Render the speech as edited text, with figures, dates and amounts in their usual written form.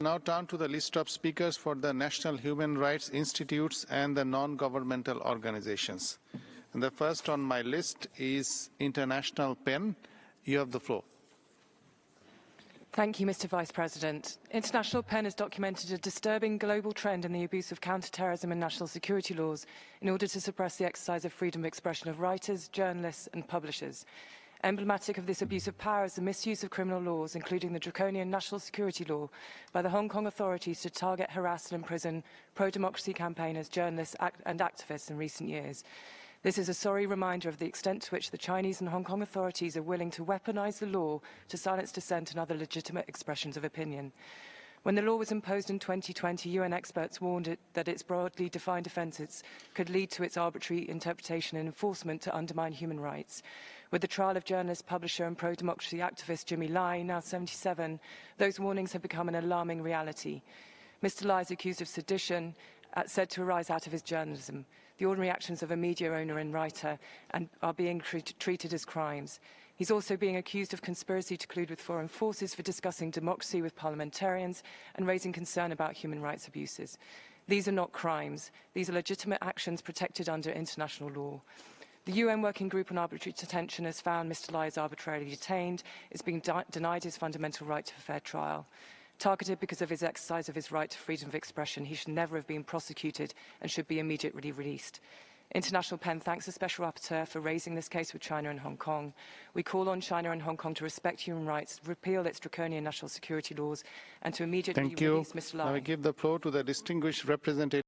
Now turn to the list of speakers for the National Human Rights Institutes and the non-governmental organizations. And the first on my list is International PEN. You have the floor. Thank you, Mr. Vice President. International PEN has documented a disturbing global trend in the abuse of counter-terrorism and national security laws in order to suppress the exercise of freedom of expression of writers, journalists and publishers. Emblematic of this abuse of power is the misuse of criminal laws, including the draconian national security law, by the Hong Kong authorities to target, harass and imprison pro-democracy campaigners, journalists and activists in recent years. This is a sorry reminder of the extent to which the Chinese and Hong Kong authorities are willing to weaponize the law to silence dissent and other legitimate expressions of opinion. When the law was imposed in 2020, UN experts warned that its broadly defined offences could lead to its arbitrary interpretation and enforcement to undermine human rights. With the trial of journalist, publisher and pro-democracy activist Jimmy Lai, now 77, those warnings have become an alarming reality. Mr. Lai is accused of sedition, said to arise out of his journalism. The ordinary actions of a media owner and writer are being treated as crimes. He's also being accused of conspiracy to collude with foreign forces for discussing democracy with parliamentarians and raising concern about human rights abuses. These are not crimes. These are legitimate actions protected under international law. The UN Working Group on Arbitrary Detention has found Mr. Lai is arbitrarily detained, is being denied his fundamental right to a fair trial. Targeted because of his exercise of his right to freedom of expression, he should never have been prosecuted and should be immediately released. International PEN thanks the Special Rapporteur for raising this case with China and Hong Kong. We call on China and Hong Kong to respect human rights, repeal its draconian national security laws, and to immediately release Mr. Lai. Now I give the floor to the distinguished representative.